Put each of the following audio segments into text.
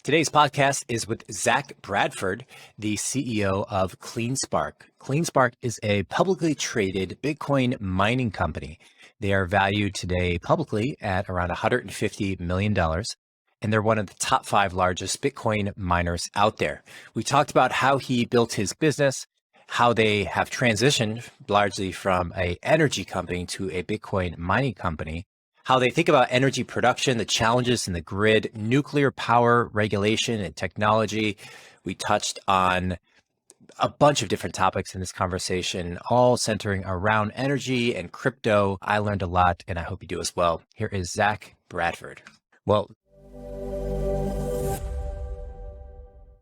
Today's podcast is with Zach Bradford, the CEO of CleanSpark. CleanSpark is a publicly traded Bitcoin mining company. They are valued today publicly at around $150 million, and they're one of the top 5 largest Bitcoin miners out there. We talked about how he built his business, how they have transitioned largely from an energy company to a Bitcoin mining company, how they think about energy production, the challenges in the grid, nuclear power regulation and technology. We touched on a bunch of different topics in this conversation, all centering around energy and crypto. I learned a lot, and I hope you do as well. Here is Zach Bradford. Well,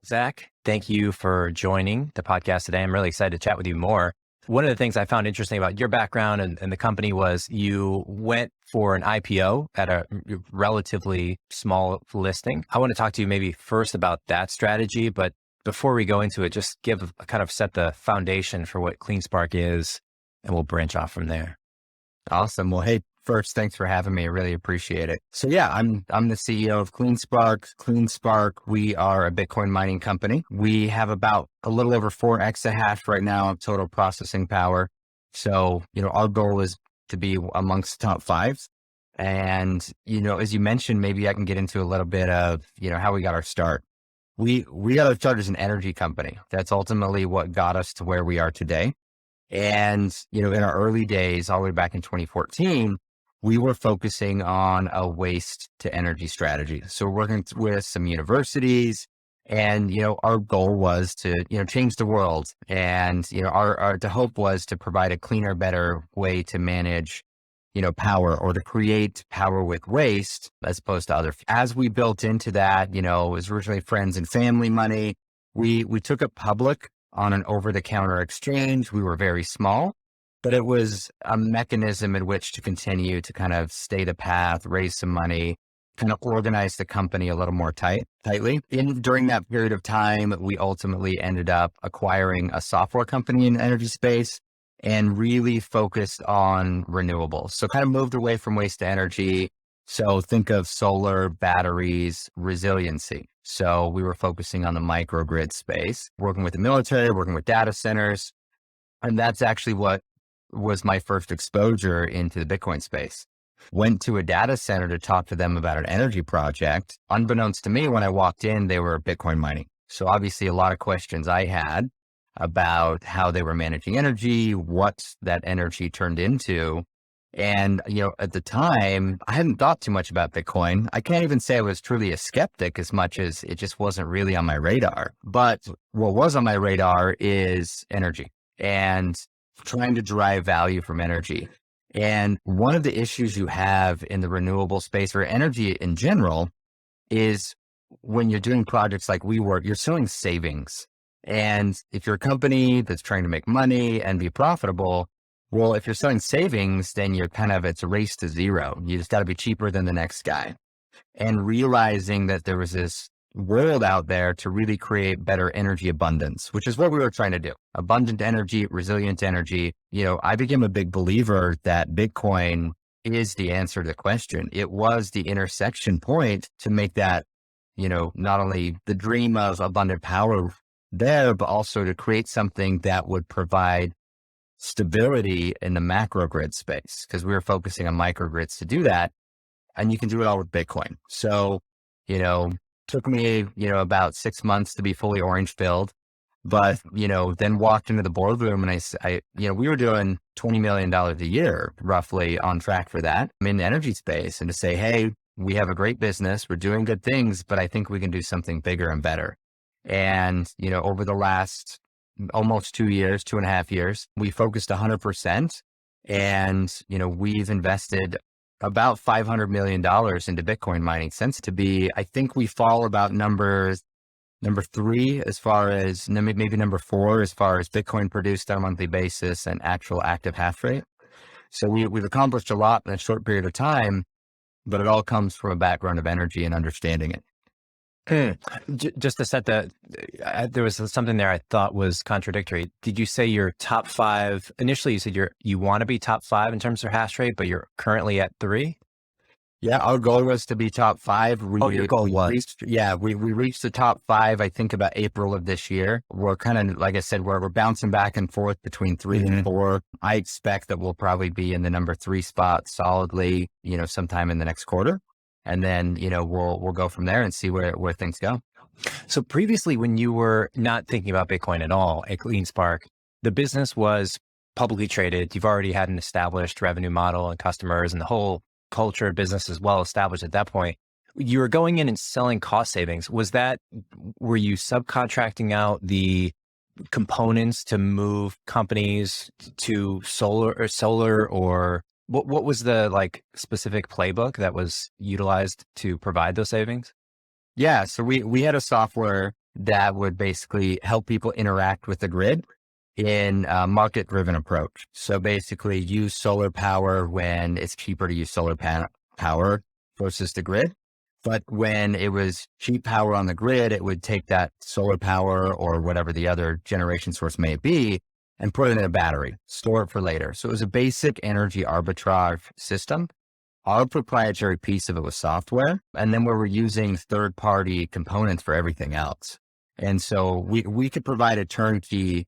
Zach, thank you for joining the podcast today. I'm really excited to chat with you more. One of the things I found interesting about your background and the company was you went for an IPO at a relatively small listing. I want to talk to you maybe first about that strategy, but before we go into it, just kind of set the foundation for what CleanSpark is, and we'll branch off from there. Awesome. Well, hey, first, thanks for having me. I really appreciate it. So yeah, I'm the CEO of CleanSpark. CleanSpark, we are a Bitcoin mining company. We have about a little over 4 exahash right now of total processing power. So, our goal is to be amongst top 5. And, as you mentioned, maybe I can get into a little bit of, how we got our start. We got our start as an energy company. That's ultimately what got us to where we are today. And, in our early days, all the way back in 2014, we were focusing on a waste to energy strategy. So we're working with some universities, and, our goal was to, change the world. And, the hope was to provide a cleaner, better way to manage, power, or to create power with waste as opposed to other. As we built into that, it was originally friends and family money. We took it public on an over-the-counter exchange. We were very small, but it was a mechanism in which to continue to kind of stay the path, raise some money, kind of organize the company a little more tightly. During that period of time, we ultimately ended up acquiring a software company in the energy space and really focused on renewables. So kind of moved away from waste to energy. So think of solar, batteries, resiliency. So we were focusing on the microgrid space, working with the military, working with data centers. And that's actually what was my first exposure into the Bitcoin space. Went to a data center to talk to them about an energy project. Unbeknownst to me, when I walked in, they were Bitcoin mining. So obviously a lot of questions I had about how they were managing energy, what that energy turned into. And, at the time, I hadn't thought too much about Bitcoin. I can't even say I was truly a skeptic as much as it just wasn't really on my radar. But what was on my radar is energy and trying to drive value from energy. And one of the issues you have in the renewable space, or energy in general, is when you're doing projects like we work, you're selling savings. And if you're a company that's trying to make money and be profitable, well, if you're selling savings, then it's a race to zero. You just got to be cheaper than the next guy. And realizing that there was this world out there to really create better energy abundance, which is what we were trying to do. Abundant energy, resilient energy. I became a big believer that Bitcoin is the answer to the question. It was the intersection point to make that, not only the dream of abundant power there, but also to create something that would provide stability in the macro grid space, because we were focusing on microgrids to do that. And you can do it all with Bitcoin. So, took me, about 6 months to be fully orange pilled, but, then walked into the boardroom and we were doing $20 million a year, roughly on track for that. I'm in the energy space, and to say, hey, we have a great business, we're doing good things, but I think we can do something bigger and better. And, over the last almost 2.5 years, we focused 100%. And, we've invested about $500 million into Bitcoin mining since. I think we fall about number 3 as far as, maybe number 4 as far as Bitcoin produced on a monthly basis and actual active hash rate. So we've accomplished a lot in a short period of time, but it all comes from a background of energy and understanding it. Just to set there was something there I thought was contradictory. Did you say you're top 5? Initially, you said you want to be top 5 in terms of hash rate, but you're currently at 3? Yeah, our goal was to be top five. Your goal was? We reached the top five, I think about April of this year. We're kind of, like I said, we're bouncing back and forth between 3 and 4. I expect that we'll probably be in the number 3 spot solidly, sometime in the next quarter. And then, we'll go from there and see where things go. So previously, when you were not thinking about Bitcoin at all at CleanSpark, the business was publicly traded. You've already had an established revenue model and customers, and the whole culture of business is well established at that point. You were going in and selling cost savings. Were you subcontracting out the components to move companies to solar, or what was the specific playbook that was utilized to provide those savings? Yeah. So we had a software that would basically help people interact with the grid in a market-driven approach. So basically use solar power when it's cheaper to use solar power versus the grid. But when it was cheap power on the grid, it would take that solar power or whatever the other generation source may be and put it in a battery, store it for later. So it was a basic energy arbitrage system. Our proprietary piece of it was software. And then we were using third-party components for everything else. And so we could provide a turnkey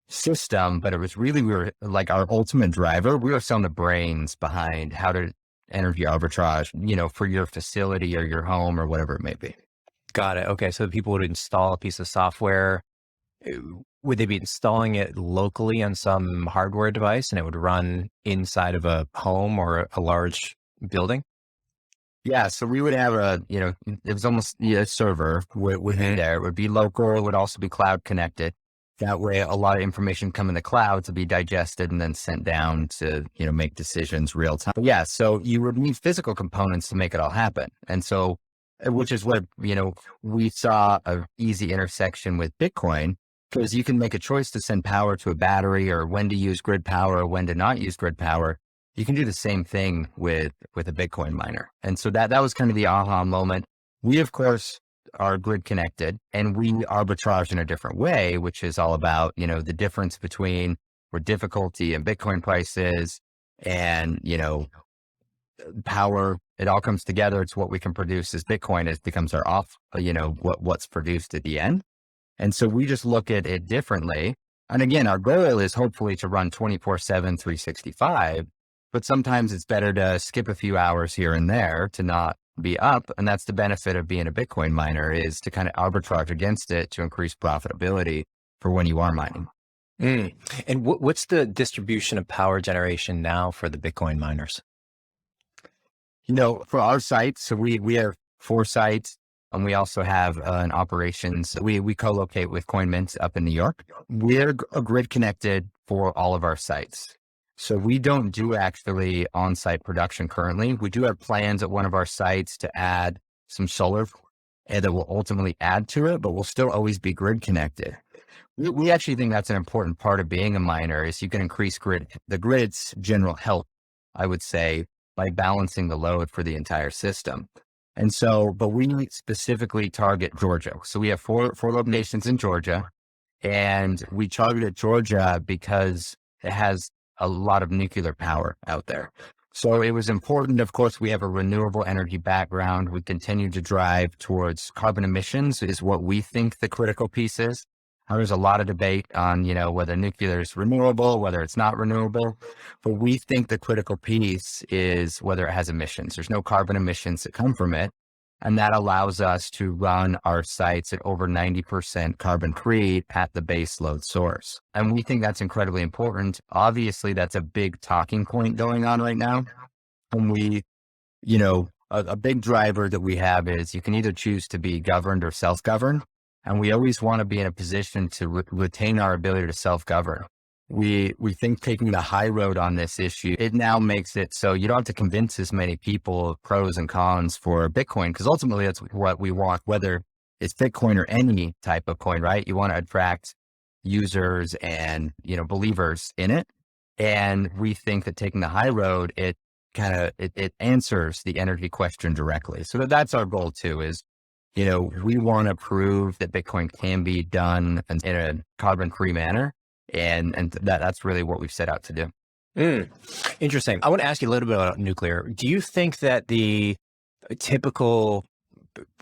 system, but it was really, we were like our ultimate driver. We were selling the brains behind how to energy arbitrage, for your facility or your home or whatever it may be. Got it. Okay. So people would install a piece of software. Would they be installing it locally on some hardware device and it would run inside of a home or a large building? Yeah. So we would have it was almost a server within there. It would be local. It would also be cloud connected. That way, a lot of information come in the cloud to be digested and then sent down to, make decisions real time. But yeah, so you would need physical components to make it all happen. And so, which is what, we saw an easy intersection with Bitcoin, because you can make a choice to send power to a battery or when to use grid power or when to not use grid power. You can do the same thing with a Bitcoin miner. And so that was kind of the aha moment. We, of course, are grid connected and we arbitrage in a different way, which is all about, the difference between where difficulty and Bitcoin prices and, power, it all comes together. It's what we can produce as Bitcoin. It becomes our what's produced at the end. And so we just look at it differently. And again, our goal is hopefully to run 24/7, 365, but sometimes it's better to skip a few hours here and there to not be up. And that's the benefit of being a Bitcoin miner, is to kind of arbitrage against it to increase profitability for when you are mining. And what's the distribution of power generation now for the Bitcoin miners? For our sites, so we have 4 sites and we also have an operations. We co-locate with CoinMint up in New York. We're grid connected for all of our sites. So we don't do actually on-site production currently. We do have plans at one of our sites to add some solar and that will ultimately add to it, but we'll still always be grid connected. We actually think that's an important part of being a miner, is you can increase the grid's general health, I would say, by balancing the load for the entire system. And so, but we specifically target Georgia. So we have four locations in Georgia, and we targeted Georgia because it has a lot of nuclear power out there. So it was important. Of course, we have a renewable energy background. We continue to drive towards carbon emissions is what we think the critical piece is. There's a lot of debate on, whether nuclear is renewable, whether it's not renewable, but we think the critical piece is whether it has emissions. There's no carbon emissions that come from it. And that allows us to run our sites at over 90% carbon free at the base load source. And we think that's incredibly important. Obviously, that's a big talking point going on right now. And we, a big driver that we have is you can either choose to be governed or self-governed. And we always want to be in a position to retain our ability to self-govern. We think taking the high road on this issue, it now makes it so you don't have to convince as many people of pros and cons for Bitcoin, because ultimately that's what we want, whether it's Bitcoin or any type of coin, right? You want to attract users and, believers in it. And we think that taking the high road, it answers the energy question directly. So that's our goal too, is, we want to prove that Bitcoin can be done in a carbon-free manner. And that's really what we've set out to do. Mm, interesting. I want to ask you a little bit about nuclear. Do you think that the typical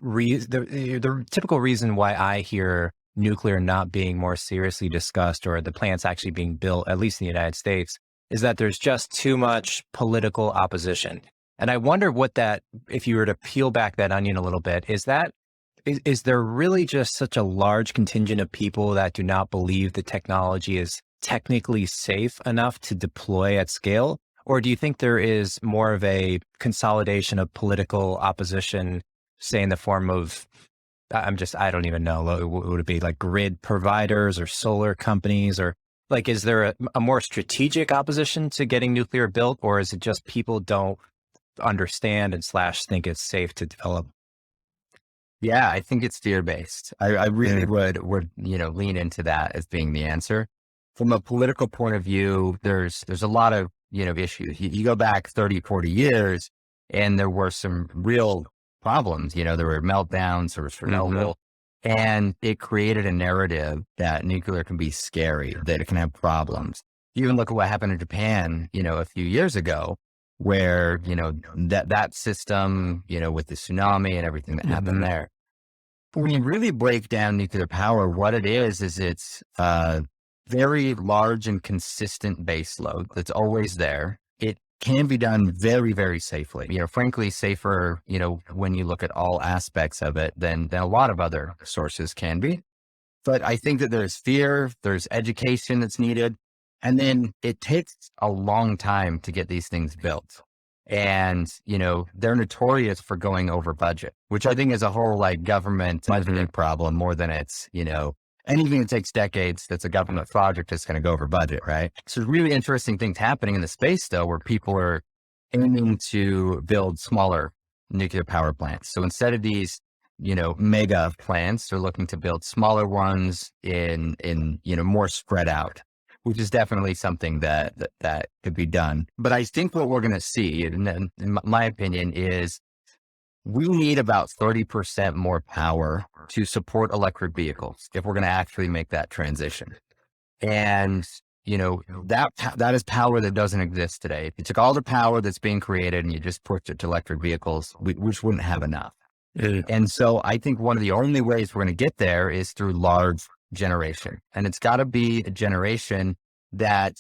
the typical reason why I hear nuclear not being more seriously discussed or the plants actually being built, at least in the United States, is that there's just too much political opposition? And I wonder what that, if you were to peel back that onion a little bit, is there really just such a large contingent of people that do not believe the technology is technically safe enough to deploy at scale? Or do you think there is more of a consolidation of political opposition, say in the form of, I don't even know, would it be like grid providers or solar companies, or like, is there a more strategic opposition to getting nuclear built, or is it just people don't understand and / think it's safe to develop? Yeah, I think it's fear-based. I really would, lean into that as being the answer. From a political point of view, there's a lot of, issues. You go back 30, 40 years and there were some real problems. There were meltdowns, there was Chernobyl, and it created a narrative that nuclear can be scary, that it can have problems. You even look at what happened in Japan, a few years ago, where, that system, with the tsunami and everything that happened there. When you really break down nuclear power, what it is it's very large and consistent base load that's always there. It can be done very, very safely, frankly, safer, when you look at all aspects of it than a lot of other sources can be. But I think that there's fear, there's education that's needed. And then it takes a long time to get these things built. And, they're notorious for going over budget, which I think is a whole government budgeting problem more than it's, anything that takes decades that's a government project is going to go over budget, right? So really interesting things happening in the space though, where people are aiming to build smaller nuclear power plants. So instead of these, mega plants, they're looking to build smaller ones in more spread out, which is definitely something that could be done. But I think what we're going to see, in my opinion, is we need about 30% more power to support electric vehicles if we're going to actually make that transition. And, that is power that doesn't exist today. If you took all the power that's being created and you just pushed it to electric vehicles, we just wouldn't have enough. And so I think one of the only ways we're going to get there is through large generation. And it's got to be a generation that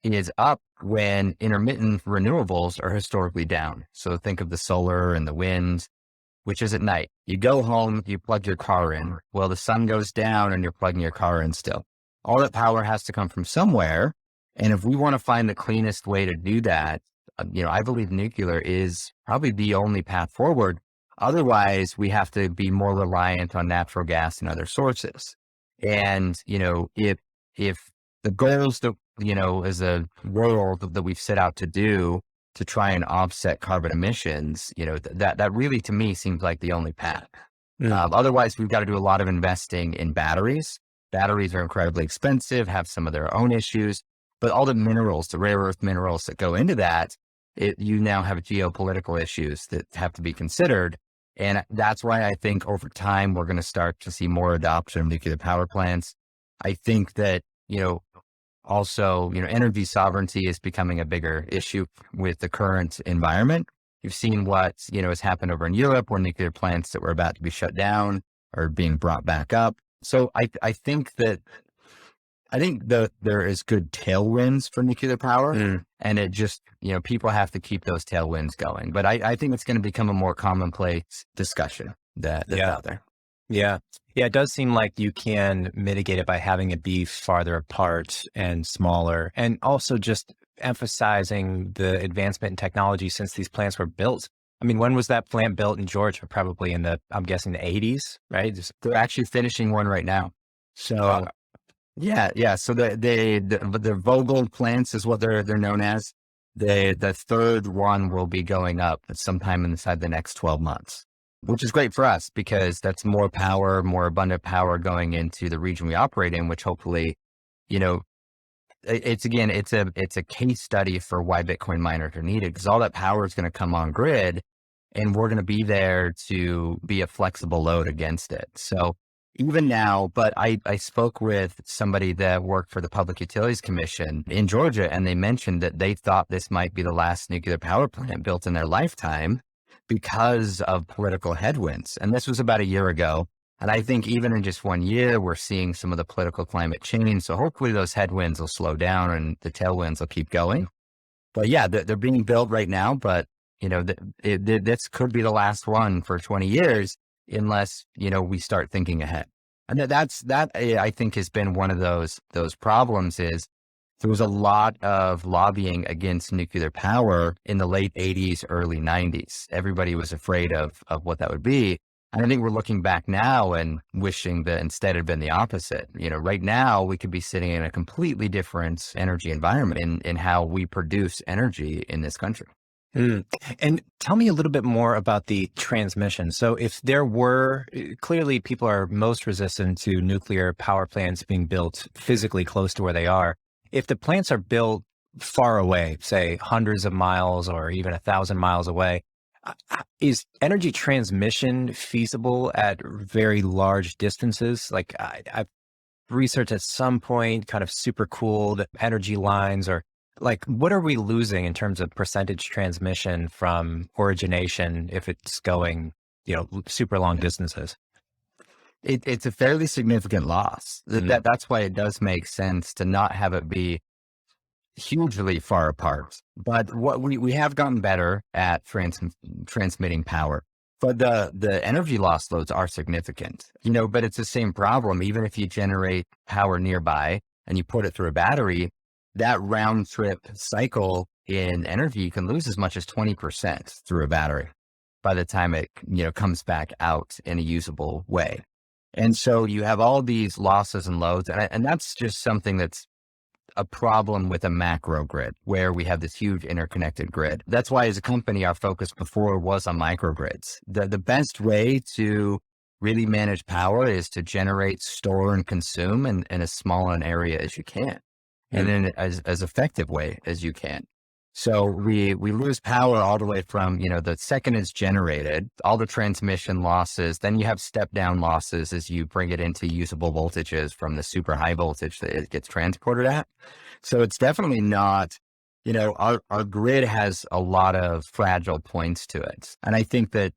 is up when intermittent renewables are historically down. So think of the solar and the wind, which is at night. You go home, you plug your car in. Well, the sun goes down and you're plugging your car in still. All that power has to come from somewhere. And if we want to find the cleanest way to do that, I believe nuclear is probably the only path forward. Otherwise, we have to be more reliant on natural gas and other sources. And, if the goals that, as a world that we've set out to do to try and offset carbon emissions, that really to me seems like the only path. Otherwise, we've got to do a lot of investing in batteries. Batteries are incredibly expensive, have some of their own issues, but all the minerals, the rare earth minerals that go into that, you now have geopolitical issues that have to be considered. And that's why I think over time, we're going to start to see more adoption of nuclear power plants. I think that, also, energy sovereignty is becoming a bigger issue with the current environment. You've seen what, has happened over in Europe where nuclear plants that were about to be shut down are being brought back up. So I think that there is good tailwinds for nuclear power, and it just, people have to keep those tailwinds going. But I think it's going to become a more commonplace discussion that's out there. Yeah. Yeah. It does seem like you can mitigate it by having it be farther apart and smaller, and also just emphasizing the advancement in technology since these plants were built. I mean, when was that plant built in Georgia? Probably I'm guessing the 80s, right? They're actually finishing one right now. So yeah. So the Vogel plants is what they're known as. The third one will be going up sometime inside the next 12 months. Which is great for us because that's more power, more abundant power going into the region we operate in, which hopefully, it's a case study for why Bitcoin miners are needed, because all that power is going to come on grid and we're going to be there to be a flexible load against it. So even now, but I spoke with somebody that worked for the Public Utilities Commission in Georgia, and they mentioned that they thought this might be the last nuclear power plant built in their lifetime because of political headwinds. And this was about a year ago. And I think even in just 1 year, we're seeing some of the political climate change. So hopefully those headwinds will slow down and the tailwinds will keep going. But yeah, they're being built right now, but this could be the last one for 20 years unless, we start thinking ahead. And that I think has been one of those problems is there was a lot of lobbying against nuclear power in the late 80s, early 90s. Everybody was afraid of what that would be. And I think we're looking back now and wishing that instead it had been the opposite. Right now we could be sitting in a completely different energy environment in how we produce energy in this country. And tell me a little bit more about the transmission. So if there were, clearly people are most resistant to nuclear power plants being built physically close to where they are. If the plants are built far away, say hundreds of miles or even 1,000 miles away, is energy transmission feasible at very large distances? Like I've researched at some point kind of supercooled energy lines, or like what are we losing in terms of percentage transmission from origination if it's going, super long distances? It's a fairly significant loss. That's why it does make sense to not have it be hugely far apart. But what we have gotten better at transmitting power, but the energy loss loads are significant, but it's the same problem. Even if you generate power nearby and you put it through a battery, that round trip cycle in energy, you can lose as much as 20% through a battery by the time it, comes back out in a usable way. And so you have all these losses and loads, and that's just something that's a problem with a macro grid where we have this huge interconnected grid. That's why as a company, our focus before was on microgrids. The best way to really manage power is to generate, store, and consume in as small an area as you can, and in as effective way as you can. So we lose power all the way from, the second it's generated, all the transmission losses, then you have step down losses as you bring it into usable voltages from the super high voltage that it gets transported at. So it's definitely not, our grid has a lot of fragile points to it. And I think that,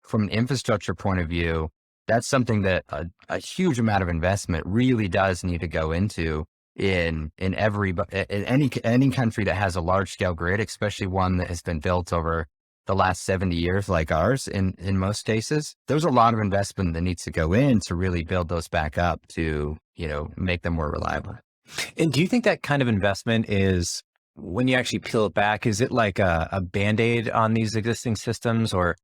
from an infrastructure point of view, that's something that a huge amount of investment really does need to go into in any country that has a large scale grid, especially one that has been built over the last 70 years, like ours, in most cases. There's a lot of investment that needs to go in to really build those back up to, make them more reliable. And do you think that kind of investment is, when you actually peel it back, is it like a Band-Aid on these existing systems, or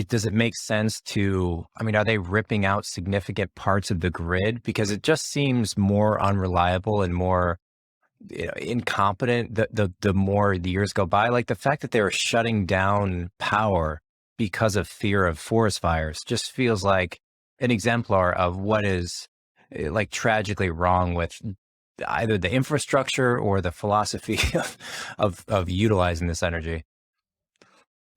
does it make sense are they ripping out significant parts of the grid? Because it just seems more unreliable and more incompetent the more the years go by. Like the fact that they were shutting down power because of fear of forest fires just feels like an exemplar of what is like tragically wrong with either the infrastructure or the philosophy of utilizing this energy.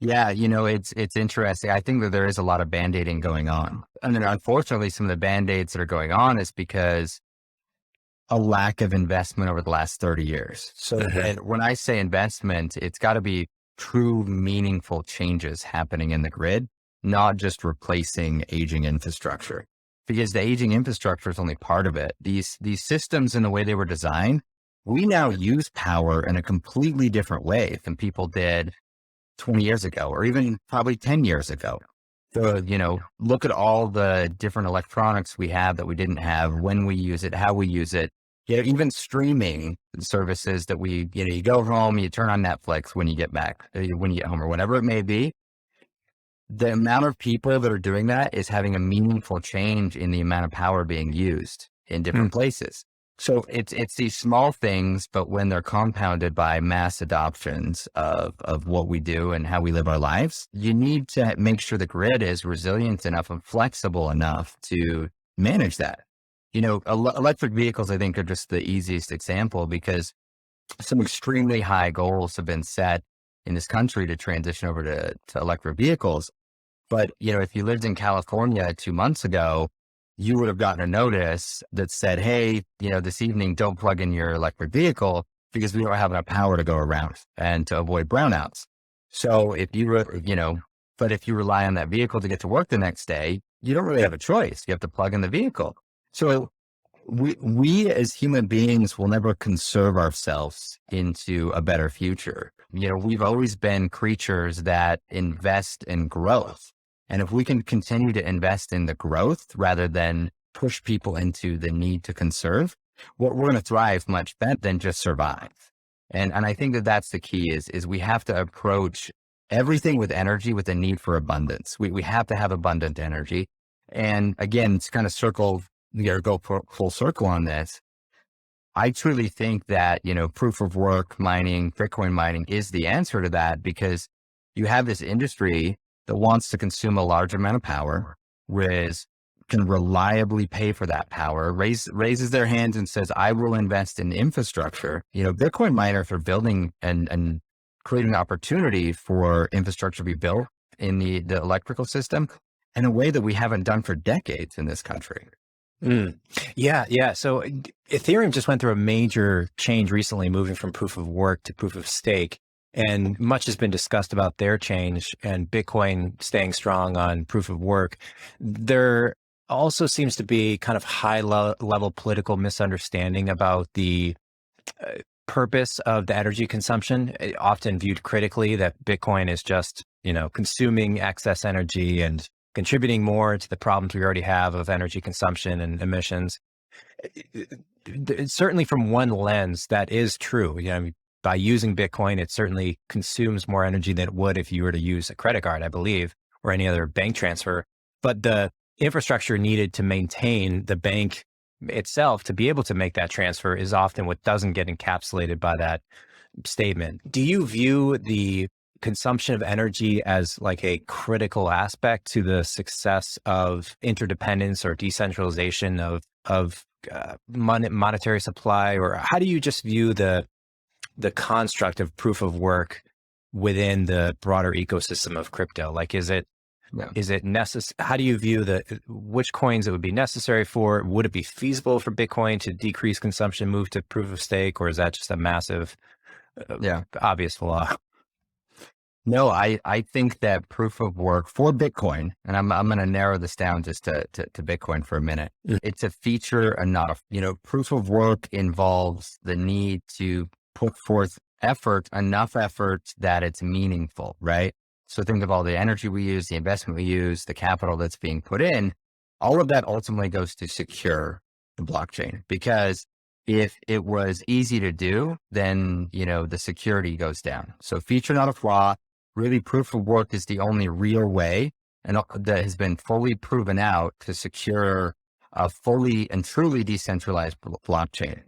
Yeah, it's interesting. I think that there is a lot of band-aiding going on. And then unfortunately, some of the band-aids that are going on is because a lack of investment over the last 30 years. So when I say investment, it's got to be true, meaningful changes happening in the grid, not just replacing aging infrastructure. Because the aging infrastructure is only part of it. These systems and the way they were designed, we now use power in a completely different way than people did 20 years ago, or even probably 10 years ago. So, look at all the different electronics we have that we didn't have, when we use it, how we use it. Even streaming services that you go home, you turn on Netflix when you get back, when you get home, or whatever it may be. The amount of people that are doing that is having a meaningful change in the amount of power being used in different places. So it's these small things, but when they're compounded by mass adoptions of what we do and how we live our lives, you need to make sure the grid is resilient enough and flexible enough to manage that. Electric vehicles, I think, are just the easiest example because some extremely high goals have been set in this country to transition over to electric vehicles. But, if you lived in California 2 months ago, you would have gotten a notice that said, hey, this evening, don't plug in your electric vehicle because we don't have enough power to go around and to avoid brownouts. So if but if you rely on that vehicle to get to work the next day, you don't really have a choice. You have to plug in the vehicle. So we as human beings will never conserve ourselves into a better future. We've always been creatures that invest in growth. And if we can continue to invest in the growth rather than push people into the need to conserve, we're going to thrive much better than just survive. And I think that that's the key is we have to approach everything with energy, with a need for abundance. We have to have abundant energy. And again, it's kind of go full circle on this. I truly think that, proof of work mining, Bitcoin mining is the answer to that, because you have this industry that wants to consume a large amount of power, can reliably pay for that power, raises their hands and says, I will invest in infrastructure. Bitcoin miners are building and creating opportunity for infrastructure to be built in the electrical system in a way that we haven't done for decades in this country. Yeah. So Ethereum just went through a major change recently, moving from proof of work to proof of stake. And much has been discussed about their change and Bitcoin staying strong on proof of work. There also seems to be kind of high level political misunderstanding about the purpose of the energy consumption, often viewed critically, that Bitcoin is just, consuming excess energy and contributing more to the problems we already have of energy consumption and emissions. Certainly from one lens, that is true. By using Bitcoin, it certainly consumes more energy than it would if you were to use a credit card, I believe, or any other bank transfer. But the infrastructure needed to maintain the bank itself to be able to make that transfer is often what doesn't get encapsulated by that statement. Do you view the consumption of energy as like a critical aspect to the success of interdependence or decentralization of monetary supply? Or how do you just view the construct of proof of work within the broader ecosystem of crypto? Like, is it necessary? How do you view which coins it would be necessary for? Would it be feasible for Bitcoin to decrease consumption, move to proof of stake, or is that just a massive, obvious flaw? No, I think that proof of work for Bitcoin, and I'm going to narrow this down just to Bitcoin for a minute. It's a feature and not proof of work involves the need to put forth enough effort that it's meaningful, right? So think of all the energy we use, the investment we use, the capital that's being put in. All of that ultimately goes to secure the blockchain, because if it was easy to do, then, the security goes down. So feature, not a flaw. Really, proof of work is the only real way, and that has been fully proven out to secure a fully and truly decentralized blockchain.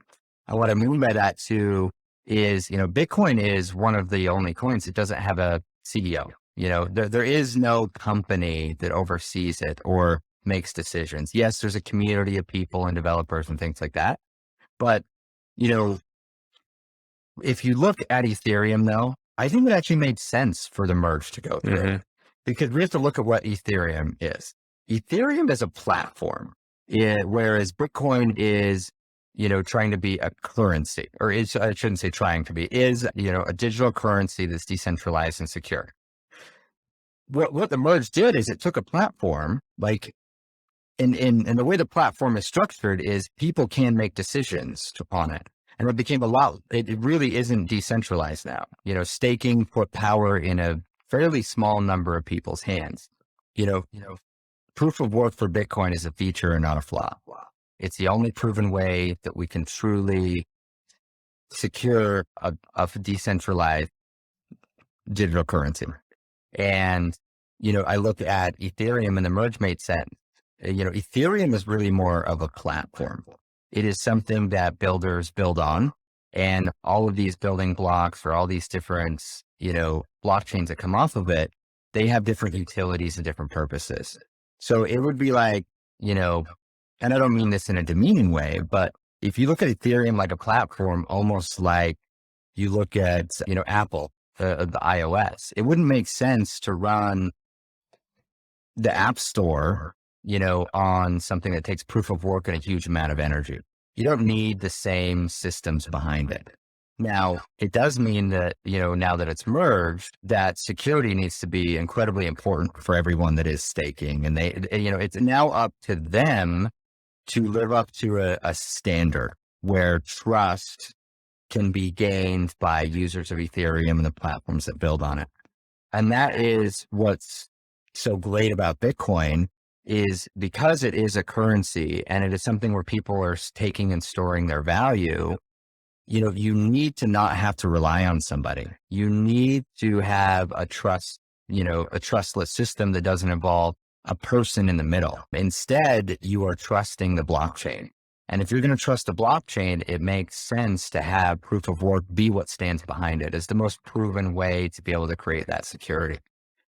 And what I mean by that too is, Bitcoin is one of the only coins that doesn't have a CEO. There is no company that oversees it or makes decisions. Yes, there's a community of people and developers and things like that. But, if you look at Ethereum though, I think it actually made sense for the merge to go through, because we have to look at what Ethereum is. Ethereum is a platform, whereas Bitcoin is, trying to be a currency, or I shouldn't say trying to be, is, a digital currency that's decentralized and secure. What the merge did is it took a platform, like, and the way the platform is structured is people can make decisions upon it. And it became it really isn't decentralized now. Staking put power in a fairly small number of people's hands. Proof of work for Bitcoin is a feature and not a flaw. It's the only proven way that we can truly secure a decentralized digital currency. And, I look at Ethereum and the merge made sense. Ethereum is really more of a platform. It is something that builders build on, and all of these building blocks or all these different, blockchains that come off of it, they have different utilities and different purposes. So it would be like, and I don't mean this in a demeaning way, but if you look at Ethereum like a platform, almost like you look at, Apple, the iOS, it wouldn't make sense to run the App Store on something that takes proof of work and a huge amount of energy. You don't need the same systems behind it. Now, it does mean that, now that it's merged, that security needs to be incredibly important for everyone that is staking. And it's now up to them to live up to a standard where trust can be gained by users of Ethereum and the platforms that build on it. And that is what's so great about Bitcoin, is because it is a currency and it is something where people are taking and storing their value. You need to not have to rely on somebody. You need to have a trustless system that doesn't involve a person in the middle. Instead, you are trusting the blockchain. And if you're going to trust the blockchain, it makes sense to have proof of work be what stands behind it as the most proven way to be able to create that security.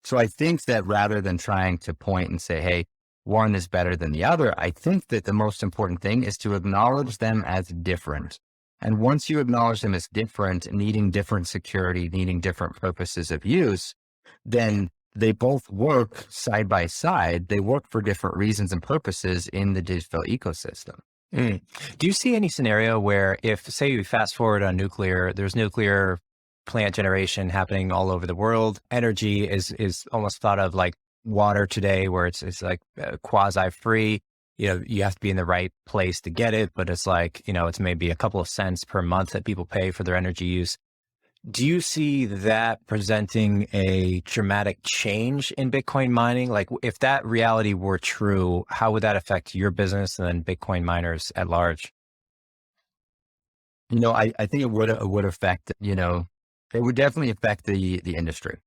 So I think that rather than trying to point and say, hey, one is better than the other, I think that the most important thing is to acknowledge them as different. And once you acknowledge them as different, needing different security, needing different purposes of use, then they both work side by side. They work for different reasons and purposes in the digital ecosystem. Do you see any scenario where if, say, you fast forward on nuclear, there's nuclear plant generation happening all over the world. Energy is almost thought of like water today, where it's like quasi-free. You have to be in the right place to get it, but it's like, it's maybe a couple of cents per month that people pay for their energy use. Do you see that presenting a dramatic change in Bitcoin mining? Like if that reality were true, how would that affect your business and then Bitcoin miners at large? I think it would affect, it would definitely affect the industry.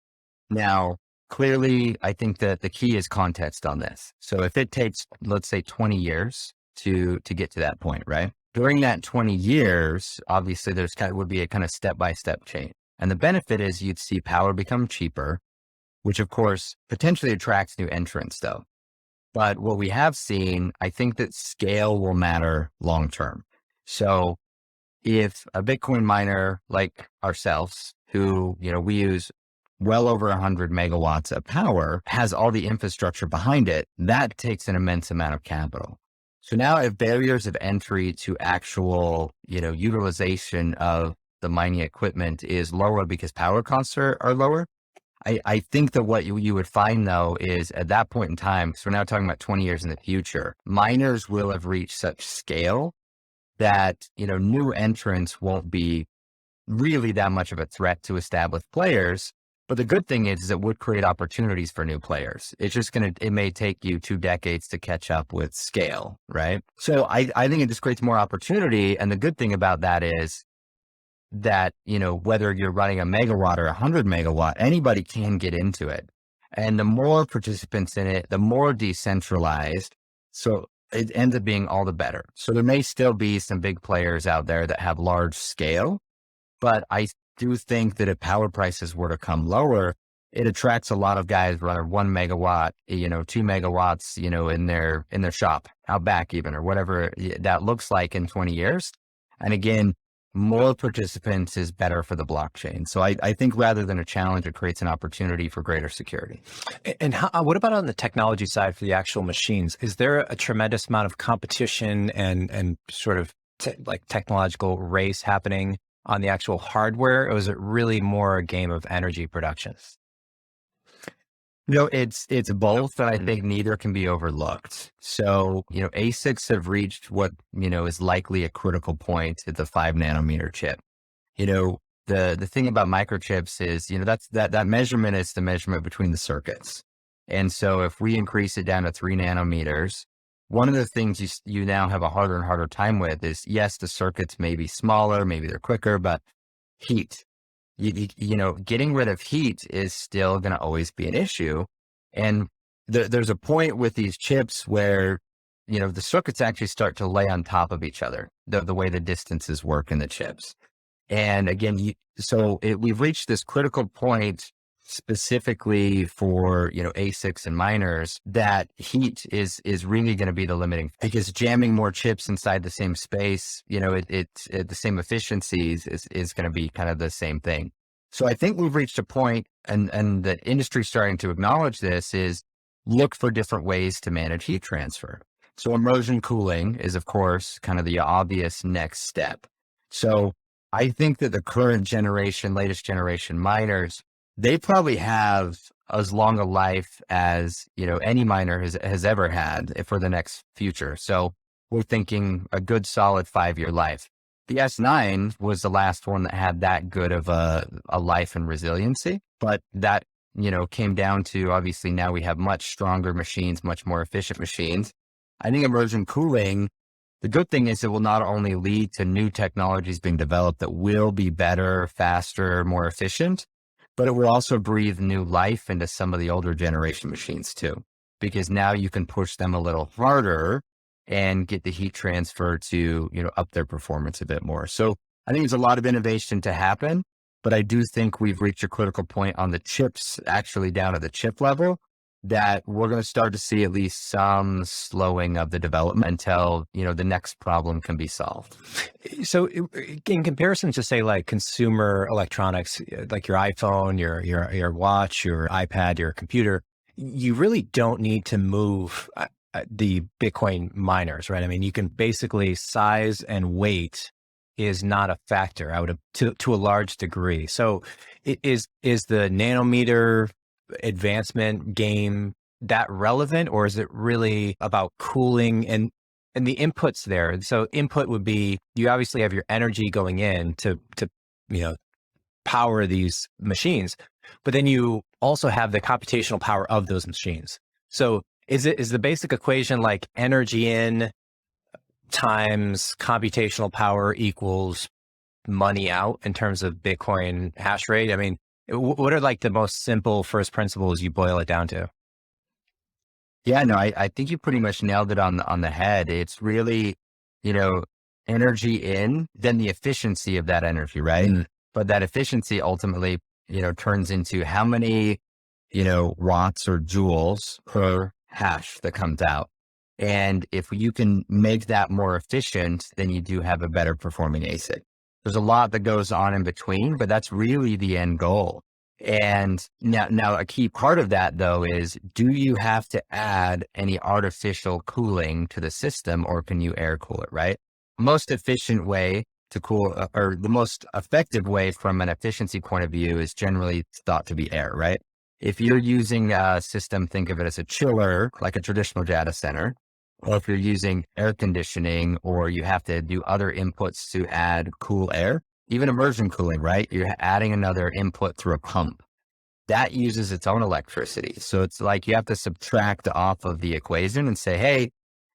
Now, clearly, I think that the key is context on this. So if it takes, let's say 20 years to get to that point, right? During that 20 years, obviously would be a kind of step-by-step change. And the benefit is you'd see power become cheaper, which of course potentially attracts new entrants though. But what we have seen, I think that scale will matter long-term. So if a Bitcoin miner like ourselves, who, we use well over 100 megawatts of power, has all the infrastructure behind it, that takes an immense amount of capital. So now if barriers of entry to actual, utilization of the mining equipment is lower because power costs are lower, I think that what you would find though is at that point in time, because we're now talking about 20 years in the future, miners will have reached such scale that, new entrants won't be really that much of a threat to established players. But the good thing is it would create opportunities for new players. It may take you 2 decades to catch up with scale, right? So I think it just creates more opportunity. And the good thing about that is that, whether you're running a megawatt or 100 megawatt, anybody can get into it. And the more participants in it, the more decentralized. So it ends up being all the better. So there may still be some big players out there that have large scale, but I do think that if power prices were to come lower, it attracts a lot of guys running 1 megawatt, 2 megawatts, in their shop out back even, or whatever that looks like in 20 years. And again, more participants is better for the blockchain. So I think rather than a challenge, it creates an opportunity for greater security. And what about on the technology side for the actual machines? Is there a tremendous amount of competition and sort of technological race happening on the actual hardware, or is it really more a game of energy production? It's both, and I think neither can be overlooked. So, ASICs have reached what, is likely a critical point at the 5 nanometer chip. The thing about microchips is, that measurement is the measurement between the circuits. And so if we increase it down to 3 nanometers, one of the things you now have a harder and harder time with is, yes, the circuits may be smaller, maybe they're quicker, but heat. Getting rid of heat is still going to always be an issue. And there's a point with these chips where, the circuits actually start to lay on top of each other, the way the distances work in the chips. And again, we've reached this critical point specifically for, ASICs and miners, that heat is really going to be the limiting, because jamming more chips inside the same space, it's the same efficiencies is going to be kind of the same thing. So I think we've reached a point, and the industry starting to acknowledge this, is look for different ways to manage heat transfer. So immersion cooling is, of course, kind of the obvious next step. So I think that the current generation, latest generation miners, they probably have as long a life as, any miner has ever had for the next future. So we're thinking a good solid 5-year life. The S9 was the last one that had that good of a life and resiliency, but that, came down to, obviously now we have much stronger machines, much more efficient machines. I think immersion cooling, the good thing is it will not only lead to new technologies being developed that will be better, faster, more efficient, but it will also breathe new life into some of the older generation machines too, because now you can push them a little harder and get the heat transfer to, up their performance a bit more. So I think there's a lot of innovation to happen, but I do think we've reached a critical point on the chips, actually down at the chip level, that we're going to start to see at least some slowing of the development until, the next problem can be solved. So in comparison to say like consumer electronics, like your iPhone, your watch, your iPad, your computer, you really don't need to move the Bitcoin miners, right? I mean, you can basically size and weight is not a factor to a large degree. So is the nanometer advancement game that relevant, or is it really about cooling and the inputs there? So input would be, you obviously have your energy going in to power these machines, but then you also have the computational power of those machines. So is the basic equation like energy in times computational power equals money out in terms of Bitcoin hash rate? I mean, what are like the most simple first principles you boil it down to? Yeah, no, I think you pretty much nailed it on the head. It's really, energy in, then the efficiency of that energy, right? Mm. But that efficiency ultimately, turns into how many, watts or joules per hash that comes out. And if you can make that more efficient, then you do have a better performing ASIC. There's a lot that goes on in between, but that's really the end goal. And now a key part of that though is, do you have to add any artificial cooling to the system, or can you air cool it, right? Most efficient way to cool, or the most effective way from an efficiency point of view, is generally thought to be air, right? If you're using a system, think of it as a chiller, like a traditional data center, or if you're using air conditioning, or you have to do other inputs to add cool air, even immersion cooling, right? You're adding another input through a pump that uses its own electricity. So it's like you have to subtract off of the equation and say, hey,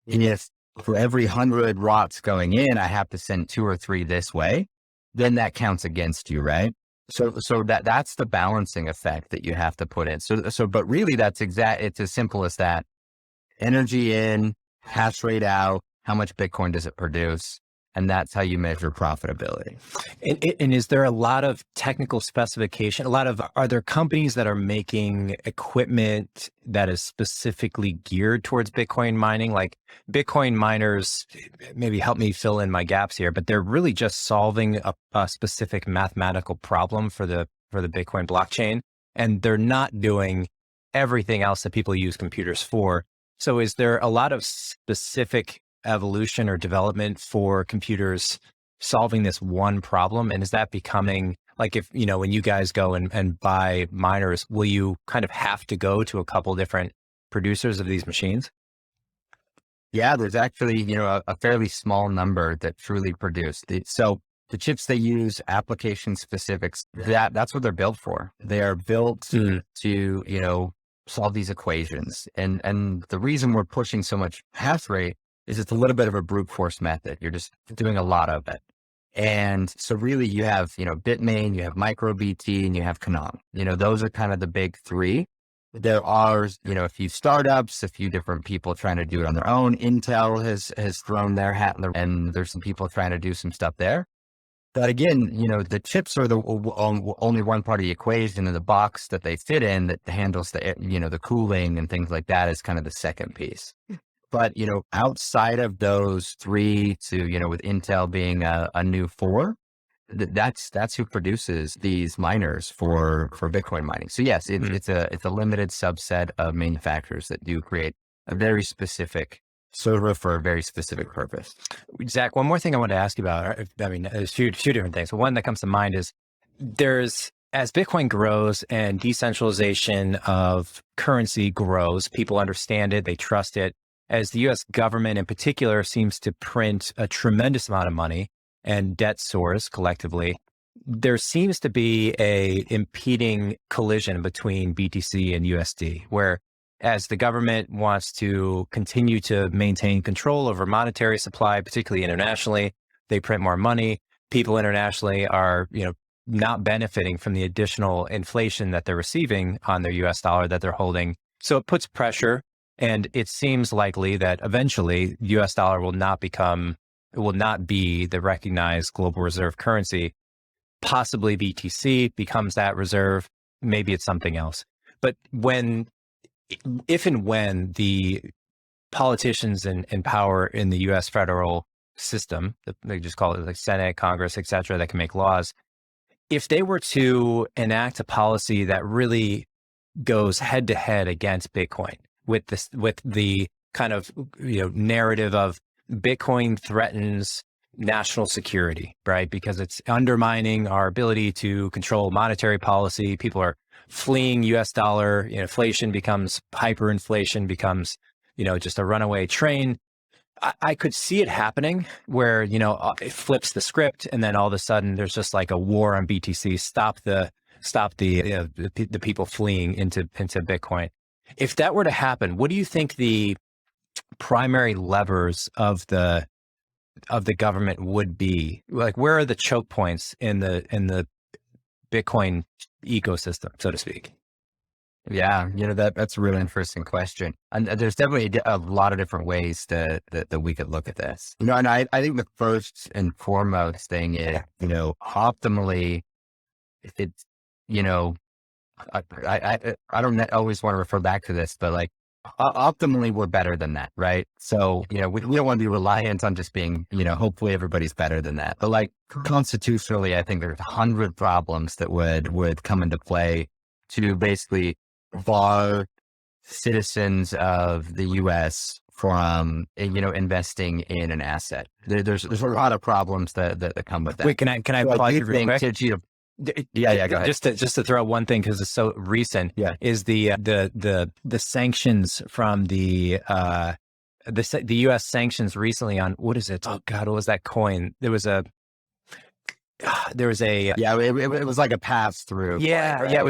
if for every 100 watts going in, I have to send 2 or 3 this way, then that counts against you, right? So that's the balancing effect that you have to put in. But really it's as simple as that. Energy in, hash rate out, how much Bitcoin does it produce? And that's how you measure profitability. And is there a lot of technical specification? Are there companies that are making equipment that is specifically geared towards Bitcoin mining? Like Bitcoin miners, maybe help me fill in my gaps here, but they're really just solving a specific mathematical problem for the Bitcoin blockchain. And they're not doing everything else that people use computers for. So is there a lot of specific evolution or development for computers solving this one problem? And is that becoming like, if, when you guys go and buy miners, will you kind of have to go to a couple different producers of these machines? Yeah, there's actually, a fairly small number that truly produce. So the chips they use, application specifics, that's what they're built for. They are built to, solve these equations. And the reason we're pushing so much hash rate is it's a little bit of a brute force method. You're just doing a lot of it. And so really you have, Bitmain, you have MicroBT, and you have Canaan. Those are kind of the big 3. There are, a few startups, a few different people trying to do it on their own. Intel has thrown their hat in and there's some people trying to do some stuff there. But again, the chips are the only one part of the equation, and the box that they fit in that handles the, the cooling and things like that is kind of the second piece. But, outside of those 3 to, with Intel being a new 4, that's who produces these miners for Bitcoin mining. So yes, it's a limited subset of manufacturers that do create a very specific server for a very specific purpose. Zach, one more thing I want to ask you about. I mean, there's a few different things. But one that comes to mind is as Bitcoin grows and decentralization of currency grows, people understand it, they trust it. As the US government in particular seems to print a tremendous amount of money and debt soars collectively, there seems to be a impeding collision between BTC and USD, where as the government wants to continue to maintain control over monetary supply, particularly internationally, they print more money. People internationally are, not benefiting from the additional inflation that they're receiving on their US dollar that they're holding. So it puts pressure, and it seems likely that eventually US dollar will not be the recognized global reserve currency. Possibly BTC becomes that reserve. Maybe it's something else. But if and when the politicians in power in the US federal system, they just call it like Senate, Congress, et cetera, that can make laws, if they were to enact a policy that really goes head to head against Bitcoin with the kind of narrative of Bitcoin threatens national security, right? Because it's undermining our ability to control monetary policy. People are fleeing US dollar, inflation becomes hyperinflation, becomes, just a runaway train. I could see it happening where, it flips the script, and then all of a sudden there's just like a war on BTC, stop the people fleeing into Bitcoin. If that were to happen, what do you think the primary levers of the government would be? Like, where are the choke points in the Bitcoin ecosystem, so to speak? Yeah, that's a really interesting question. And there's definitely a lot of different ways that we could look at this. And I think the first and foremost thing is, optimally, if it's, I don't always want to refer back to this, but like optimally, we're better than that, right? So, we don't want to be reliant on just being, hopefully everybody's better than that. But like constitutionally, I think there's 100 problems that would come into play to basically bar citizens of the U.S. from, investing in an asset. There's a lot of problems that come with that. Wait, can I pause you real quick? Yeah, go ahead. Just to throw out one thing, because it's so recent, is the sanctions from the U.S. sanctions recently on, what is it? Oh God, what was that coin? It was a it was like a pass through. Yeah, right? It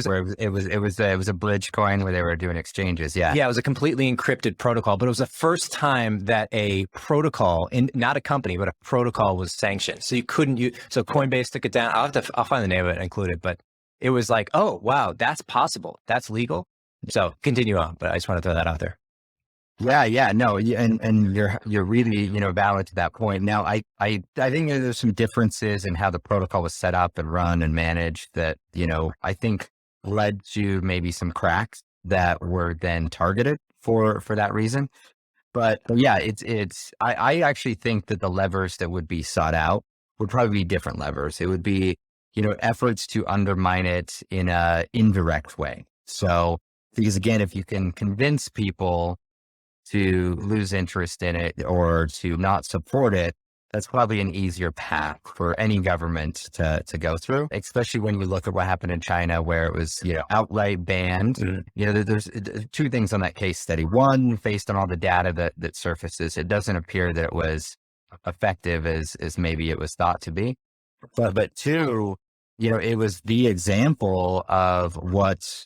was a bridge coin where they were doing exchanges. Yeah, it was a completely encrypted protocol, but it was the first time that a protocol, not a company, but a protocol was sanctioned. So you couldn't use. So Coinbase took it down. I'll find the name of it and include it. But it was like, oh wow, that's possible. That's legal. So continue on. But I just want to throw that out there. Yeah, no, and you're really, valid to that point. Now, I think there's some differences in how the protocol was set up and run and managed that, I think led to maybe some cracks that were then targeted for that reason. But yeah, I actually think that the levers that would be sought out would probably be different levers. It would be, efforts to undermine it in a indirect way. So, because again, if you can convince people to lose interest in it or to not support it, that's probably an easier path for any government to go through, especially when you look at what happened in China, where it was, outright banned. Mm-hmm. There's two things on that case study. One, based on all the data that surfaces, it doesn't appear that it was effective as maybe it was thought to be. But two, it was the example of what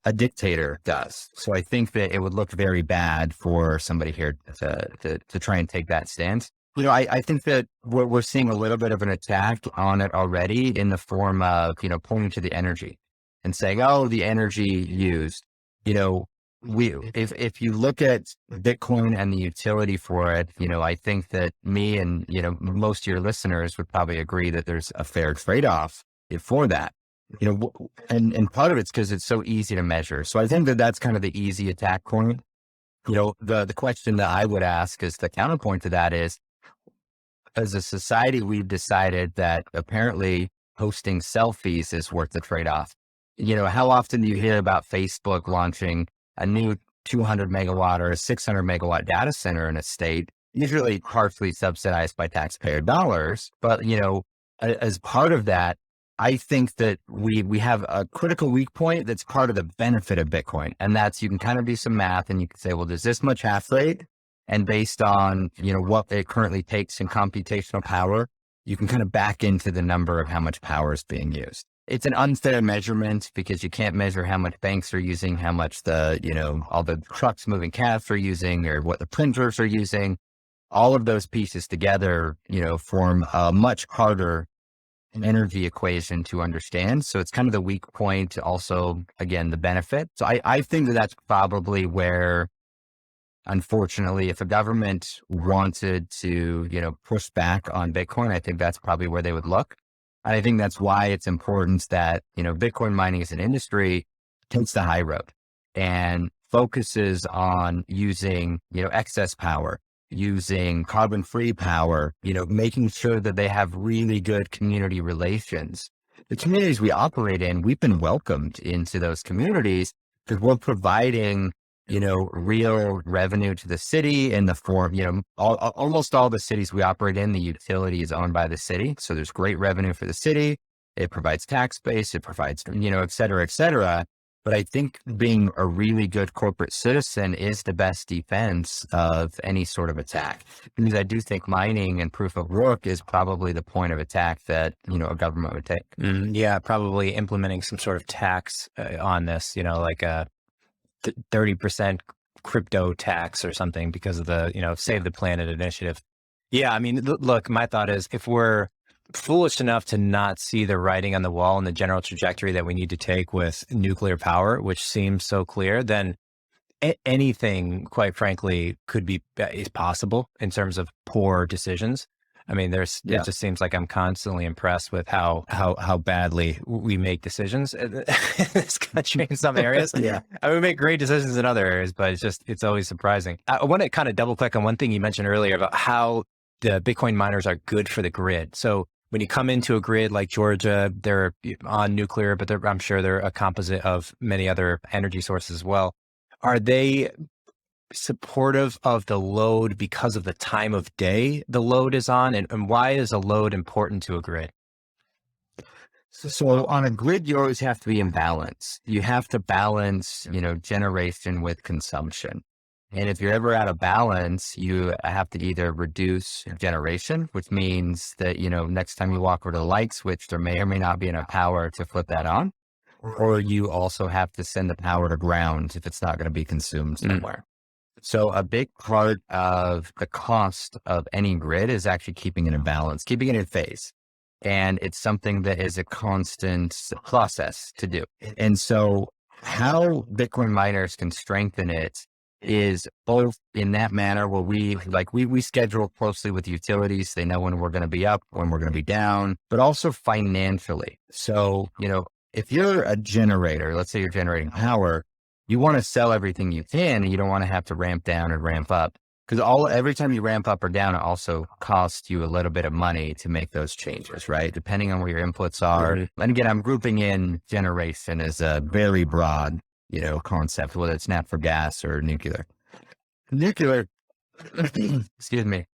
a dictator does. So I think that it would look very bad for somebody here to try and take that stance. I think that we're seeing a little bit of an attack on it already in the form of, pointing to the energy and saying, oh, the energy used, if you look at Bitcoin and the utility for it, I think that me and, most of your listeners would probably agree that there's a fair trade-off for that. And part of it's because it's so easy to measure. So I think that that's kind of the easy attack point. The question that I would ask is the counterpoint to that is, as a society, we've decided that apparently posting selfies is worth the trade-off. How often do you hear about Facebook launching a new 200 megawatt or a 600 megawatt data center in a state, usually partially subsidized by taxpayer dollars? But, as part of that, I think that we have a critical weak point that's part of the benefit of Bitcoin. And that's, you can kind of do some math and you can say, well, there's this much hash rate. And based on, what it currently takes in computational power, you can kind of back into the number of how much power is being used. It's an unfair measurement because you can't measure how much banks are using, how much all the trucks moving cash are using, or what the printers are using. All of those pieces together, form a much harder energy equation to understand. So it's kind of the weak point. Also, again, the benefit. So I think that that's probably where, unfortunately, if a government wanted to, push back on Bitcoin, I think that's probably where they would look. And I think that's why it's important that, Bitcoin mining as an industry takes the high road and focuses on using, excess power, using carbon-free power, making sure that they have really good community relations. The communities we operate in, we've been welcomed into those communities because we're providing real revenue to the city in the form, almost all the cities we operate in, the utility is owned by the city. So there's great revenue for the city. It provides tax base, it provides, et cetera, et cetera. But I think being a really good corporate citizen is the best defense of any sort of attack. Because I do think mining and proof of work is probably the point of attack that, a government would take. Yeah, probably implementing some sort of tax on this, like a 30% crypto tax or something because of the, Save the Planet initiative. Yeah. I mean, look, my thought is if we're foolish enough to not see the writing on the wall and the general trajectory that we need to take with nuclear power, which seems so clear, then anything, quite frankly, is possible in terms of poor decisions. I mean, it just seems like I'm constantly impressed with how badly we make decisions in this country in some areas. Yeah. I mean, we make great decisions in other areas, but it's always surprising. I want to kind of double click on one thing you mentioned earlier about how the Bitcoin miners are good for the grid. So when you come into a grid like Georgia, they're on nuclear, but I'm sure they're a composite of many other energy sources as well. Are they supportive of the load because of the time of day the load is on, and why is a load important to a grid? So on a grid, you always have to be in balance. You have to balance, generation with consumption. And if you're ever out of balance, you have to either reduce generation, which means that, next time you walk over to the light switch, there may or may not be enough power to flip that on, or you also have to send the power to ground if it's not going to be consumed somewhere. So a big part of the cost of any grid is actually keeping it in balance, keeping it in phase. And it's something that is a constant process to do. And so how Bitcoin miners can strengthen it is both in that manner where we schedule closely with utilities. They know when we're going to be up, when we're going to be down, but also financially. So, if you're a generator, let's say you're generating power, you want to sell everything you can, and you don't want to have to ramp down and ramp up, because every time you ramp up or down, it also costs you a little bit of money to make those changes, right? Depending on where your inputs are. Mm-hmm. And again, I'm grouping in generation as a very broad, concept, whether it's natural gas or nuclear. Nuclear, excuse me,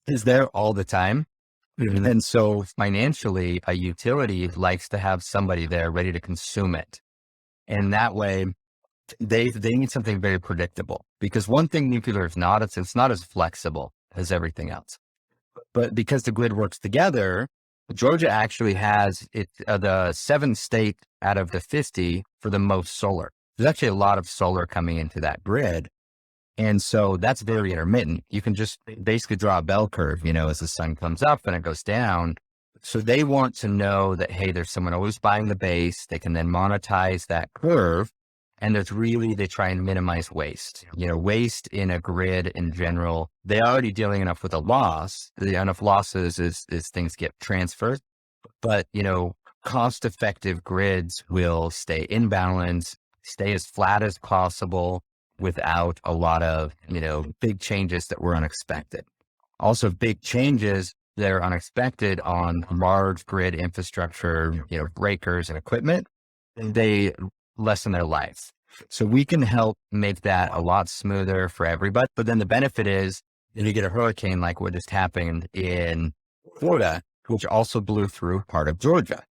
is there all the time. Mm-hmm. And so financially, a utility likes to have somebody there ready to consume it. And that way, they need something very predictable, because one thing nuclear is not, it's not as flexible as everything else. But because the grid works together, Georgia actually has the 7th state out of the 50 for the most solar. There's actually a lot of solar coming into that grid. And so that's very intermittent. You can just basically draw a bell curve, as the sun comes up and it goes down. So they want to know that, hey, there's someone always buying the base. They can then monetize that curve. And they try and minimize waste. Waste in a grid in general, they're already dealing enough with a loss. Enough losses as things get transferred. But, cost-effective grids will stay in balance, stay as flat as possible without a lot of, big changes that were unexpected. Also big changes that are unexpected on large grid infrastructure, breakers and equipment, they lessen their life. So we can help make that a lot smoother for everybody. But then the benefit is if you get a hurricane like what just happened in Florida, which also blew through part of Georgia.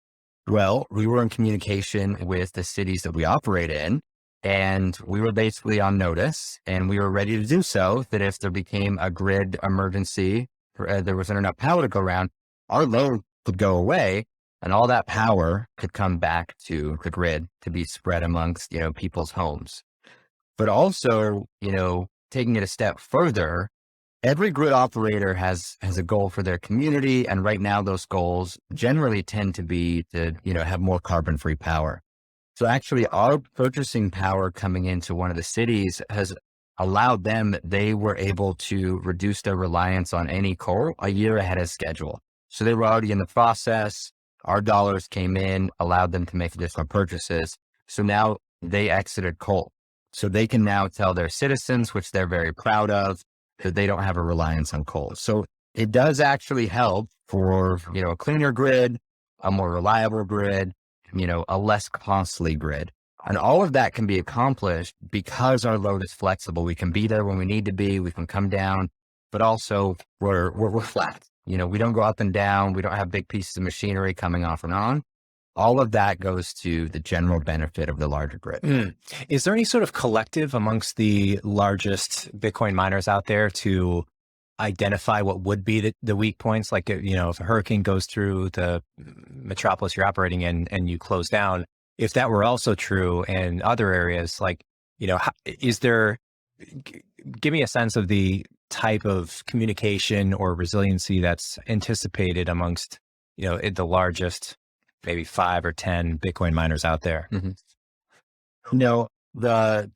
Well, we were in communication with the cities that we operate in, and we were basically on notice, and we were ready to do so, that if there became a grid emergency, there wasn't enough power to go around, our load could go away, and all that power could come back to the grid to be spread amongst, people's homes. But also, taking it a step further, every grid operator has a goal for their community. And right now those goals generally tend to be to, have more carbon-free power. So actually our purchasing power coming into one of the cities has allowed them, they were able to reduce their reliance on any coal a year ahead of schedule. So they were already in the process. Our dollars came in, allowed them to make additional purchases. So now they exited coal. So they can now tell their citizens, which they're very proud of, that they don't have a reliance on coal. So it does actually help for, a cleaner grid, a more reliable grid, a less costly grid. And all of that can be accomplished because our load is flexible. We can be there when we need to be, we can come down, but also we're flat. We don't go up and down. We don't have big pieces of machinery coming off and on. All of that goes to the general benefit of the larger grid. Is there any sort of collective amongst the largest Bitcoin miners out there to identify what would be the weak points? Like, if a hurricane goes through the metropolis you're operating in and you close down, if that were also true in other areas, like, is there, give me a sense of the type of communication or resiliency that's anticipated amongst, the largest maybe 5 or 10 Bitcoin miners out there. The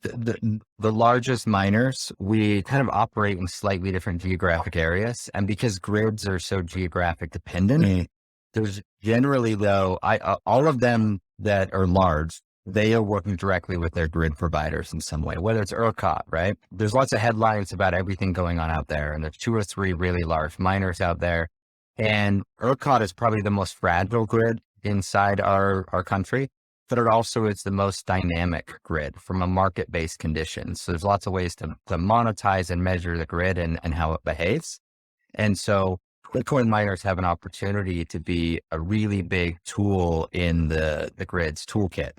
largest miners, we kind of operate in slightly different geographic areas. And because grids are so geographic dependent, there's generally though, all of them that are large, they are working directly with their grid providers in some way, whether it's ERCOT, right? There's lots of headlines about everything going on out there. And there's 2 or 3 really large miners out there. And ERCOT is probably the most fragile grid inside our country, but it also is the most dynamic grid from a market-based condition. So there's lots of ways to monetize and measure the grid and how it behaves. And so Bitcoin miners have an opportunity to be a really big tool in the grid's toolkit.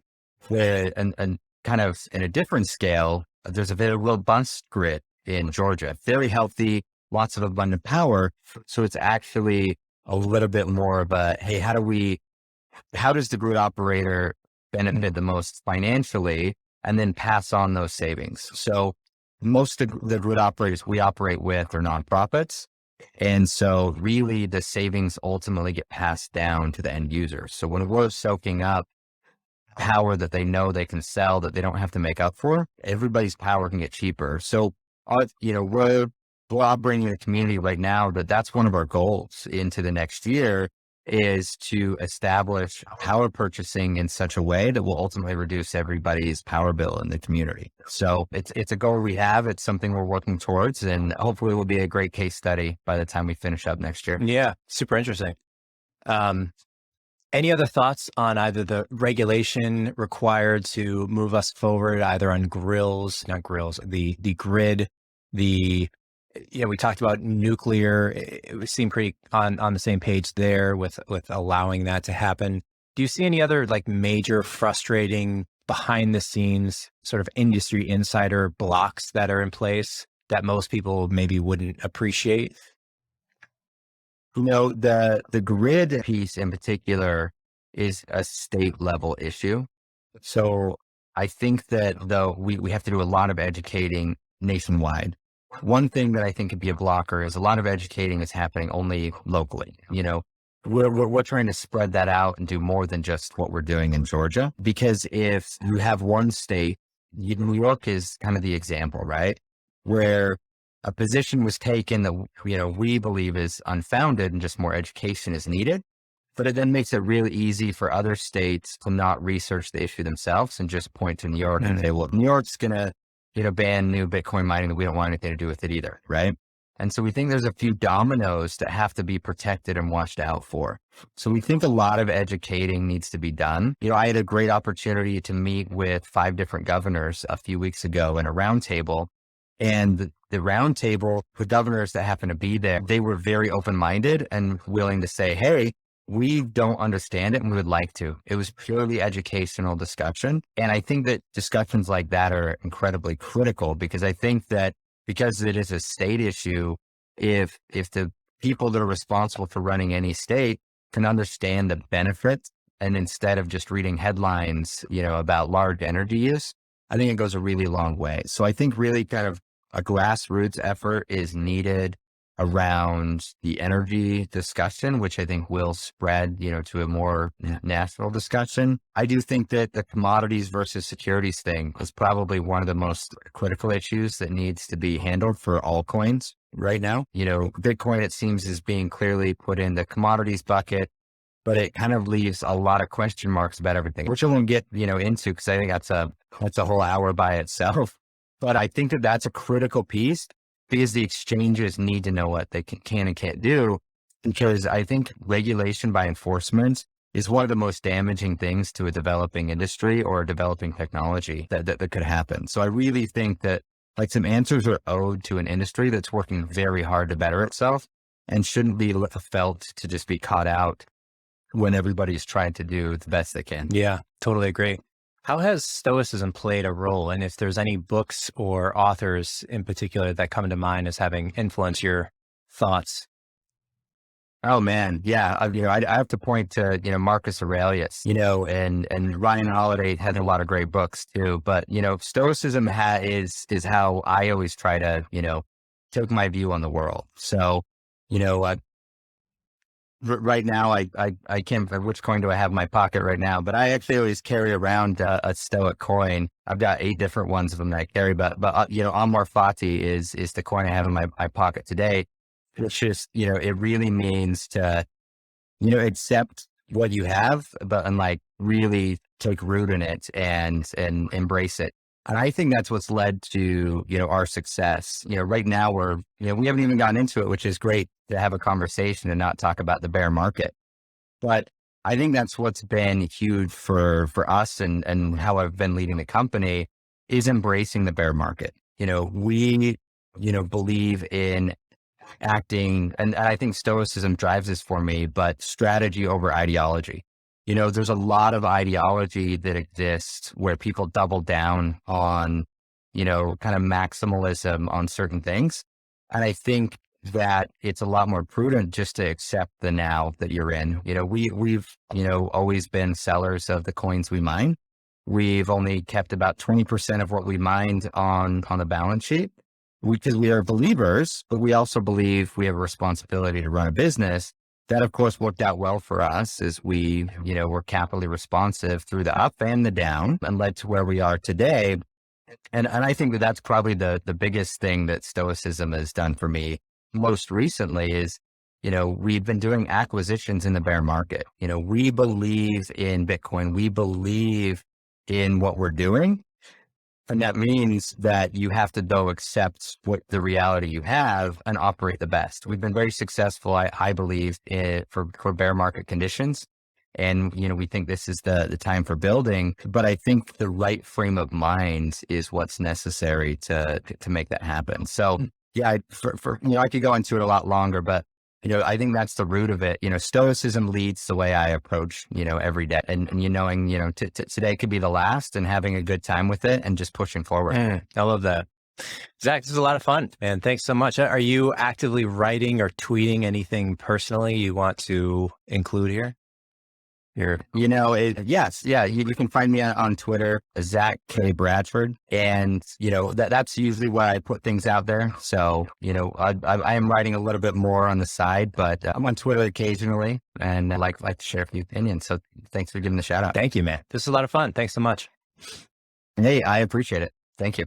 And kind of in a different scale, there's a very robust grid in Georgia, very healthy, lots of abundant power. So it's actually a little bit more of a, hey, how does the grid operator benefit the most financially and then pass on those savings? So most of the grid operators we operate with are nonprofits. And so really the savings ultimately get passed down to the end user. So when we're soaking up power that they know they can sell, that they don't have to make up for, everybody's power can get cheaper. So, we're bringing the community right now that's one of our goals into the next year, is to establish power purchasing in such a way that will ultimately reduce everybody's power bill in the community. So it's a goal we have. It's something we're working towards, and hopefully it will be a great case study by the time we finish up next year. Yeah, super interesting. Any other thoughts on either the regulation required to move us forward, either on the grid, we talked about nuclear. It seemed pretty on the same page there with allowing that to happen. Do you see any other major frustrating behind the scenes sort of industry insider blocks that are in place that most people maybe wouldn't appreciate? The grid piece in particular is a state level issue. So I think that though we have to do a lot of educating nationwide. One thing that I think could be a blocker is a lot of educating is happening only locally. We're trying to spread that out and do more than just what we're doing in Georgia, because if you have one state, New York is kind of the example, right? Where a position was taken that, we believe is unfounded and just more education is needed. But it then makes it really easy for other states to not research the issue themselves and just point to New York and say, well, New York's going to, ban new Bitcoin mining, that we don't want anything to do with it either. Right. And so we think there's a few dominoes that have to be protected and watched out for. So we think a lot of educating needs to be done. I had a great opportunity to meet with 5 different governors a few weeks ago in a roundtable. And the roundtable, the governors that happened to be there, they were very open-minded and willing to say, hey, we don't understand it and we would like to. It was purely educational discussion. And I think that discussions like that are incredibly critical, because I think that because it is a state issue, if the people that are responsible for running any state can understand the benefits, and instead of just reading headlines, about large energy use, I think it goes a really long way. So I think really kind of a grassroots effort is needed around the energy discussion, which I think will spread, to a more national discussion. I do think that the commodities versus securities thing is probably one of the most critical issues that needs to be handled for all coins right now. Bitcoin, it seems, is being clearly put in the commodities bucket, but it kind of leaves a lot of question marks about everything, which I won't get, into, because I think that's a whole hour by itself. But I think that that's a critical piece, because the exchanges need to know what they can and can't do, because I think regulation by enforcement is one of the most damaging things to a developing industry or a developing technology that could happen. So I really think that some answers are owed to an industry that's working very hard to better itself and shouldn't be felt to just be caught out when everybody's trying to do the best they can. Yeah, totally agree. How has Stoicism played a role? And if there's any books or authors in particular that come to mind as having influenced your thoughts? Oh man. Yeah. I have to point to, Marcus Aurelius, and Ryan Holiday had a lot of great books too, but, Stoicism is how I always try to, take my view on the world. So, right now, I can't, which coin do I have in my pocket right now? But I actually always carry around a Stoic coin. I've got 8 different ones of them that I carry, but Amor Fati is the coin I have in my pocket today, which is, it really means to, accept what you have, but really take root in it and embrace it. And I think that's what's led to, our success. Right now we haven't even gotten into it, which is great to have a conversation and not talk about the bear market. But I think that's what's been huge for us and how I've been leading the company is embracing the bear market. We, believe in acting, and I think Stoicism drives this for me, but strategy over ideology. There's a lot of ideology that exists where people double down on, kind of maximalism on certain things. And I think that it's a lot more prudent just to accept the now that you're in. We've always been sellers of the coins we mine. We've only kept about 20% of what we mined on the balance sheet, because we are believers, but we also believe we have a responsibility to run a business. That, of course, worked out well for us as we, were capitally responsive through the up and the down and led to where we are today. And I think that that's probably the biggest thing that Stoicism has done for me most recently is, we've been doing acquisitions in the bear market. We believe in Bitcoin. We believe in what we're doing. And that means that you have to, though, accept what the reality you have and operate the best. We've been very successful, I believe, for bear market conditions. And, we think this is the time for building, but I think the right frame of mind is what's necessary to make that happen. So yeah, I could go into it a lot longer, but, I think that's the root of it. Stoicism leads the way I approach, every day and knowing, today could be the last and having a good time with it and just pushing forward. I love that. Zach, this is a lot of fun, man. Thanks so much. Are you actively writing or tweeting anything personally you want to include here? Yes. Yeah. You can find me on Twitter, Zach K. Bradford. And, that's usually why I put things out there. So, I am writing a little bit more on the side, but I'm on Twitter occasionally and I like to share a few opinions. So thanks for giving the shout out. Thank you, man. This is a lot of fun. Thanks so much. Hey, I appreciate it. Thank you.